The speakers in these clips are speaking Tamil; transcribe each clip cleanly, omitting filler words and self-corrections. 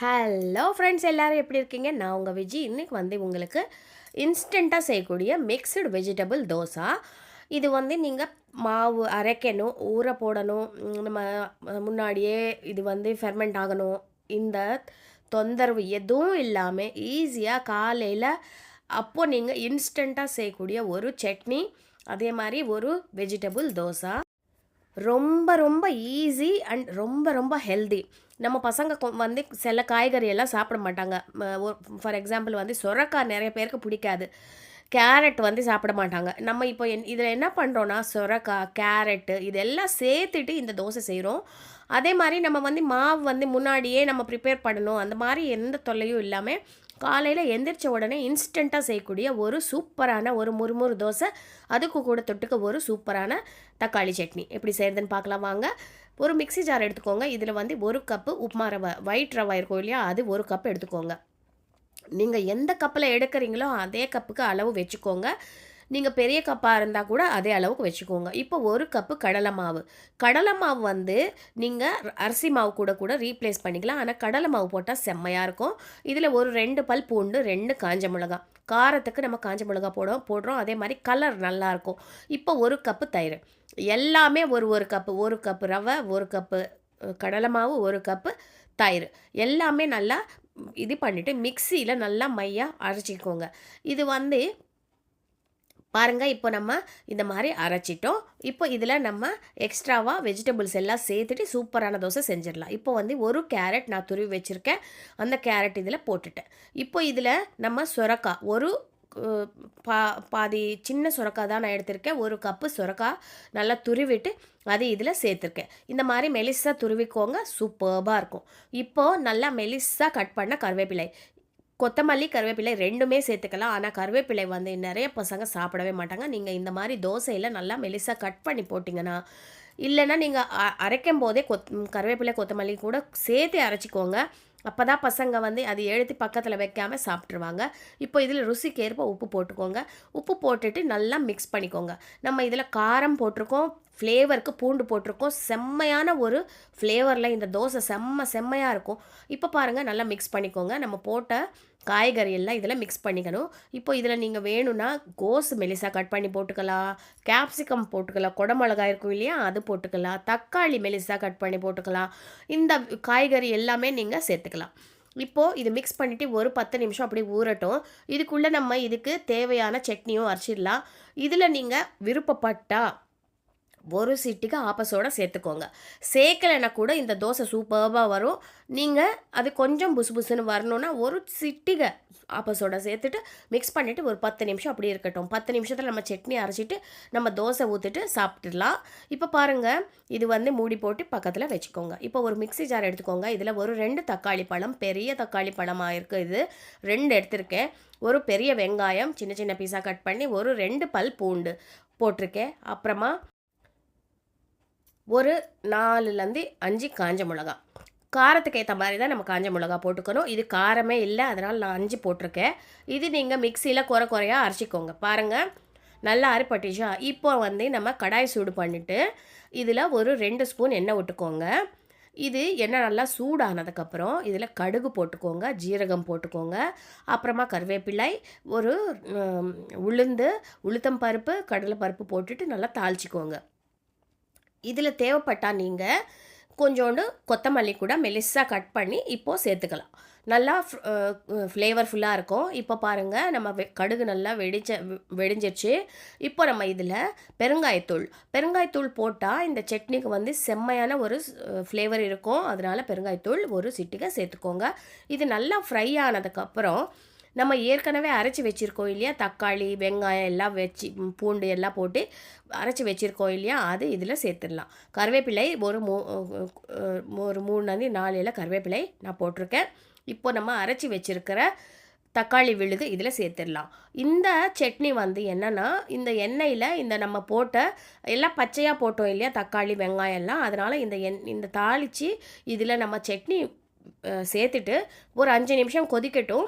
ஹலோ ஃப்ரெண்ட்ஸ், எல்லாரும் எப்படி இருக்கீங்க? நான் உங்கள் விஜி. இன்றைக்கி வந்து உங்களுக்கு இன்ஸ்டண்ட்டாக செய்யக்கூடிய மிக்ஸ்டு வெஜிடபிள் தோசை. இது வந்து நீங்கள் மாவு அரைக்கணும், ஊற போடணும், நம்ம முன்னாடியே இது வந்து ஃபெர்மெண்ட் ஆகணும். இந்த தொந்தரவு எதுவும் இல்லாமல் ஈஸியாக காலையில் அப்போது நீங்கள் இன்ஸ்டண்ட்டாக செய்யக்கூடிய ஒரு சட்னி, அதே மாதிரி ஒரு வெஜிடபிள் தோசை. ரொம்ப ரொம்ப ஈஸி அண்ட் ரொம்ப ரொம்ப ஹெல்தி. நம்ம பசங்க வந்து சில காய்கறி எல்லாம் சாப்பிட மாட்டாங்க. ஃபார் எக்ஸாம்பிள் வந்து சொரக்காய் நிறைய பேருக்கு பிடிக்காது. கேரட் வந்து சாப்பிட மாட்டாங்க. நம்ம இப்போ இதில் என்ன பண்ணுறோன்னா, சொரக்காய், கேரட்டு இதெல்லாம் சேர்த்துட்டு இந்த தோசை செய்கிறோம். அதே மாதிரி நம்ம வந்து மாவு வந்து முன்னாடியே நம்ம ப்ரிப்பேர் பண்ணணும், அந்த மாதிரி எந்த தொல்லையும் இல்லாமல் காலையில் எந்திரிச்ச உடனே இன்ஸ்டண்ட்டாக செய்யக்கூடிய ஒரு சூப்பரான ஒரு முறுமுறு தோசை, அதுக்கு கூட தொட்டுக்க ஒரு சூப்பரான தக்காளி சட்னி எப்படி செய்கிறதுன்னு பார்க்கலாம் வாங்க. ஒரு மிக்ஸி ஜார் எடுத்துக்கோங்க. இதில் வந்து 1 கப்பு உப்புமா ரவை, ஒயிட் ரவை இருக்கும் இல்லையா, அது 1 கப் எடுத்துக்கோங்க. நீங்கள் எந்த கப்பில் எடுக்கிறீங்களோ அதே கப்புக்கு அளவு வச்சுக்கோங்க. நீங்கள் பெரிய கப்பாக இருந்தால் கூட அதே அளவுக்கு வச்சுக்கோங்க. இப்போ 1 கப்பு கடலை மாவு. கடலை மாவு வந்து நீங்கள் அரிசி மாவு கூட கூட ரீப்ளேஸ் பண்ணிக்கலாம். ஆனால் கடலை மாவு போட்டால் செம்மையாக இருக்கும். இதில் ஒரு 2 பல் பூண்டு, 2 காஞ்ச மிளகாய். காரத்துக்கு நம்ம காஞ்ச மிளகாய் போடுறோம். அதே மாதிரி கலர் நல்லாயிருக்கும். இப்போ 1 கப்பு தயிர். எல்லாமே ஒரு கப்பு. 1 கப்பு ரவை, 1 கப்பு கடலை மாவு, 1 கப்பு தயிர். எல்லாமே நல்லா இது பண்ணிவிட்டு மிக்சியில் நல்லா மையாக அரைச்சிக்கோங்க. இது வந்து பாருங்கள், இப்போ நம்ம இந்த மாதிரி அரைச்சிட்டோம். இப்போ இதில் நம்ம எக்ஸ்ட்ராவாக வெஜிடபிள்ஸ் எல்லாம் சேர்த்துட்டு சூப்பரான தோசை செஞ்சிடலாம். இப்போ வந்து ஒரு கேரட் நான் துருவி வச்சுருக்கேன். அந்த கேரட் இதில் போட்டுட்டேன். இப்போ இதில் நம்ம சுரக்காய் ஒரு பாதி சின்ன சுரக்காய் தான் நான் எடுத்திருக்கேன். 1 கப்பு சுரக்காய் நல்லா துருவிட்டு அது இதில் சேர்த்துருக்கேன். இந்த மாதிரி மெலிசாக துருவிக்கோங்க, சூப்பர்பாக இருக்கும். இப்போது நல்லா மெலிசாக கட் பண்ண கருவேப்பிலை, கொத்தமல்லி, கருவேப்பிலை 2மே சேர்த்துக்கலாம். ஆனால் கருவேப்பிலை வந்து நிறைய பசங்க சாப்பிடவே மாட்டாங்க. நீங்கள் இந்த மாதிரி தோசையில் நல்லா மெலிசாக கட் பண்ணி போட்டிங்கன்னா, இல்லைன்னா நீங்கள் அரைக்கும் போதே கருவேப்பிலை, கொத்தமல்லி கூட சேர்த்து அரைச்சிக்கோங்க. அப்போ தான் பசங்க வந்து அது எழுதி பக்கத்தில் வைக்காமல் சாப்பிட்ருவாங்க. இப்போ இதில் ருசிக்கு ஏற்ப உப்பு போட்டுக்கோங்க. உப்பு போட்டுட்டு நல்லா மிக்ஸ் பண்ணிக்கோங்க. நம்ம இதில் காரம் போட்டிருக்கோம், ஃப்ளேவருக்கு பூண்டு போட்டிருக்கோம். செம்மையான ஒரு ஃப்ளேவரில் இந்த தோசை செம்மையாக இருக்கும். இப்போ பாருங்கள், நல்லா மிக்ஸ் பண்ணிக்கோங்க. நம்ம போட்ட காய்கறி எல்லாம் இதில் மிக்ஸ் பண்ணிக்கணும். இப்போ இதில் நீங்கள் வேணும்னா கோஸ் மெலிசாக கட் பண்ணி போட்டுக்கலாம், கேப்சிகம் போட்டுக்கலாம், குடமிளகாய் இருக்கும் இல்லையா, அது போட்டுக்கலாம், தக்காளி மெலிசாக கட் பண்ணி போட்டுக்கலாம். இந்த காய்கறி எல்லாமே நீங்கள் சேர்த்துக்கலாம். இப்போது இது மிக்ஸ் பண்ணிவிட்டு ஒரு 10 நிமிஷம் அப்படி ஊறட்டும். இதுக்குள்ளே நம்ம இதுக்கு தேவையான சட்னியும் அரைச்சிடலாம். இதில் நீங்கள் விருப்பப்பட்டால் ஒரு சிட்டிக்கு ஆப்பசோட சேர்த்துக்கோங்க. சேர்க்கலைன்னா கூட இந்த தோசை சூப்பராக வரும். நீங்கள் அது கொஞ்சம் புசு புசுன்னு வரணுன்னா ஒரு சிட்டிகை ஆப்பசோட சேர்த்துட்டு மிக்ஸ் பண்ணிவிட்டு ஒரு 10 நிமிஷம் அப்படி இருக்கட்டும். 10 நிமிஷத்தில் நம்ம சட்னி அரைச்சிட்டு நம்ம தோசை ஊற்றிட்டு சாப்பிட்டுடலாம். இப்போ பாருங்கள், இது வந்து மூடி போட்டு பக்கத்தில் வச்சுக்கோங்க. இப்போ ஒரு மிக்ஸி ஜார் எடுத்துக்கோங்க. இதில் ஒரு 2 தக்காளி பழம், பெரிய தக்காளி பழமாக இருக்குது, இது 2 எடுத்திருக்கேன். ஒரு பெரிய வெங்காயம் சின்ன சின்ன பீஸாக கட் பண்ணி, ஒரு 2 பல் பூண்டு போட்டிருக்கேன். அப்புறமா ஒரு 4லேருந்து 5 காஞ்ச மிளகா. காரத்துக்கு ஏற்ற மாதிரி தான் நம்ம காஞ்ச மிளகா போட்டுக்கணும். இது காரமே இல்லை, அதனால் நான் 5 போட்டிருக்கேன். இது நீங்கள் மிக்சியில் குறையாக அரைச்சிக்கோங்க. பாருங்கள், நல்லா அரைப்பட்டுச்சா. இப்போ வந்து நம்ம கடாய் சூடு பண்ணிவிட்டு இதில் ஒரு 2 ஸ்பூன் எண்ணெய் விட்டுக்கோங்க. இது எண்ணெய் நல்லா சூடானதுக்கப்புறம் இதில் கடுகு போட்டுக்கோங்க, ஜீரகம் போட்டுக்கோங்க, அப்புறமா கருவேப்பிலை, ஒரு உளுத்தம் பருப்பு, கடலை பருப்பு போட்டுட்டு நல்லா தாளிச்சிக்கோங்க. இதில் தேவைப்பட்டால் நீங்கள் கொஞ்சோண்டு கொத்தமல்லி கூட மெலிசாக கட் பண்ணி இப்போது சேர்த்துக்கலாம். நல்லா ஃப்ளேவர்ஃபுல்லாக இருக்கும். இப்போ பாருங்கள், நம்ம கடுகு நல்லா வெடிஞ்சிருச்சு. இப்போ நம்ம இதில் பெருங்காயத்தூள் போட்டால் இந்த சட்னிக்கு வந்து செம்மையான ஒரு ஃப்ளேவர் இருக்கும். அதனால் பெருங்காயத்தூள் ஒரு சிட்டிகை சேர்த்துக்கோங்க. இது நல்லா ஃப்ரை ஆனதுக்கப்புறம் நம்ம ஏற்கனவே அரைச்சி வச்சுருக்கோம் இல்லையா, தக்காளி, வெங்காயம் எல்லாம் வச்சு பூண்டு எல்லாம் போட்டு அரைச்சி வச்சுருக்கோம் இல்லையா, அது இதில் சேர்த்துடலாம். கருவேப்பிலை ஒரு 3-4 இலை கருவேப்பிலை நான் போட்டிருக்கேன். இப்போ நம்ம அரைச்சி வச்சுருக்கிற தக்காளி விழுது இதில் சேர்த்துடலாம். இந்த சட்னி வந்து என்னென்னா, இந்த எண்ணெயில் இந்த நம்ம போட்ட எல்லாம் பச்சையாக போட்டோம் இல்லையா, தக்காளி, வெங்காயம் எல்லாம், அதனால் இந்த தாளித்து இதில் நம்ம சட்னி சேர்த்துட்டு ஒரு 5 நிமிஷம் கொதிக்கட்டும்.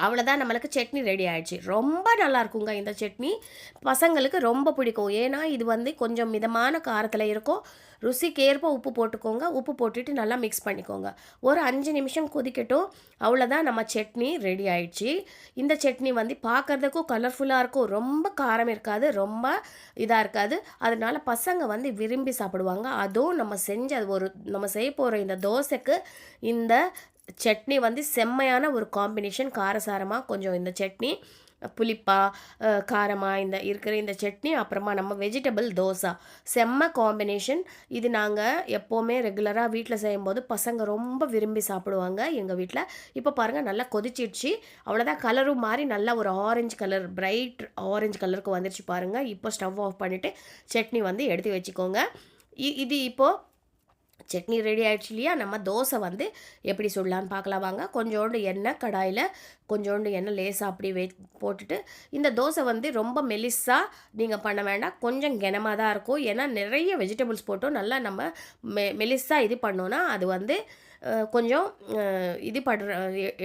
அவ்வளோதான், நம்மளுக்கு சட்னி ரெடி ஆயிடுச்சு. ரொம்ப நல்லா இருக்குங்க இந்த சட்னி. பசங்களுக்கு ரொம்ப பிடிக்கும். ஏன்னா இது வந்து கொஞ்சம் மிதமான காரத்தில் இருக்கும். ருசிக்கேற்ப உப்பு போட்டுக்கோங்க. உப்பு போட்டுட்டு நல்லா மிக்ஸ் பண்ணிக்கோங்க. ஒரு 5 நிமிஷம் கொதிக்கட்டும். அவ்வளோதான், நம்ம சட்னி ரெடி ஆயிடுச்சு. இந்த சட்னி வந்து பார்க்கறதுக்கும் கலர்ஃபுல்லாக இருக்கும். ரொம்ப காரம் இருக்காது, ரொம்ப இதாக இருக்காது. அதனால பசங்க வந்து விரும்பி சாப்பிடுவாங்க. அதுவும் நம்ம செய்ய போகிற இந்த தோசைக்கு இந்த சட்னி வந்து செம்மையான ஒரு காம்பினேஷன். காரசாரமாக கொஞ்சம் இந்த சட்னி புளிப்பா காரமாக இருக்கிற இந்த சட்னி, அப்புறமா நம்ம வெஜிடபிள் தோசை, செம்ம காம்பினேஷன். இது நாங்கள் எப்போவுமே ரெகுலராக வீட்டில் செய்யும்போது பசங்க ரொம்ப விரும்பி சாப்பிடுவாங்க எங்கள் வீட்டில். இப்போ பாருங்கள், நல்லா கொதிச்சிடுச்சு. அவ்வளோதான், கலரும் மாறி நல்லா ஒரு ஆரஞ்சு கலர், பிரைட் ஆரஞ்சு கலருக்கு வந்துடுச்சு பாருங்கள். இப்போ ஸ்டவ் ஆஃப் பண்ணிவிட்டு சட்னி வந்து எடுத்து வச்சுக்கோங்க. இது இப்போது சட்னி ரெடி ஆயிடுச்சு இல்லையா? நம்ம தோசை வந்து எப்படி சுடலான்னு பார்க்கலாம் வாங்க. கொஞ்சோண்டு எண்ணெய் கடாயில், கொஞ்சோண்டு எண்ணெய் லேசாக அப்படி போட்டுட்டு, இந்த தோசை வந்து ரொம்ப மெலிசாக நீங்கள் பண்ண வேண்டாம். கொஞ்சம் கனமாக தான் இருக்கும். ஏன்னா நிறைய வெஜிடபிள்ஸ் போட்டோம். நல்லா நம்ம மெலிசாக இது பண்ணோன்னா அது வந்து கொஞ்சம் இது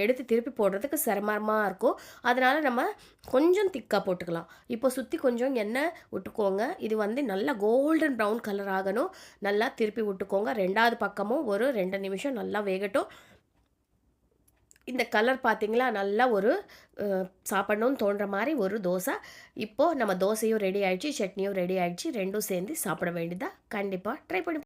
எடுத்து திருப்பி போடுறதுக்கு சிரமமாக இருக்கும். அதனால் நம்ம கொஞ்சம் திக்காக போட்டுக்கலாம். இப்போ சுற்றி கொஞ்சம் எண்ணெய் விட்டுக்கோங்க. இது வந்து நல்லா கோல்டன் ப்ரௌன் கலர் ஆகணும். நல்லா திருப்பி விட்டுக்கோங்க. 2வது பக்கமும் ஒரு 2 நிமிஷம் நல்லா வேகட்டும். இந்த கலர் பார்த்தீங்களா, நல்லா ஒரு சாப்பிடணும்னு தோன்ற மாதிரி ஒரு தோசை. இப்போது நம்ம தோசையும் ரெடி ஆயிடுச்சு, சட்னியும் ரெடி ஆயிடுச்சு. 2ம் சேர்ந்து சாப்பிட வேண்டியதா. கண்டிப்பாக ட்ரை பண்ணி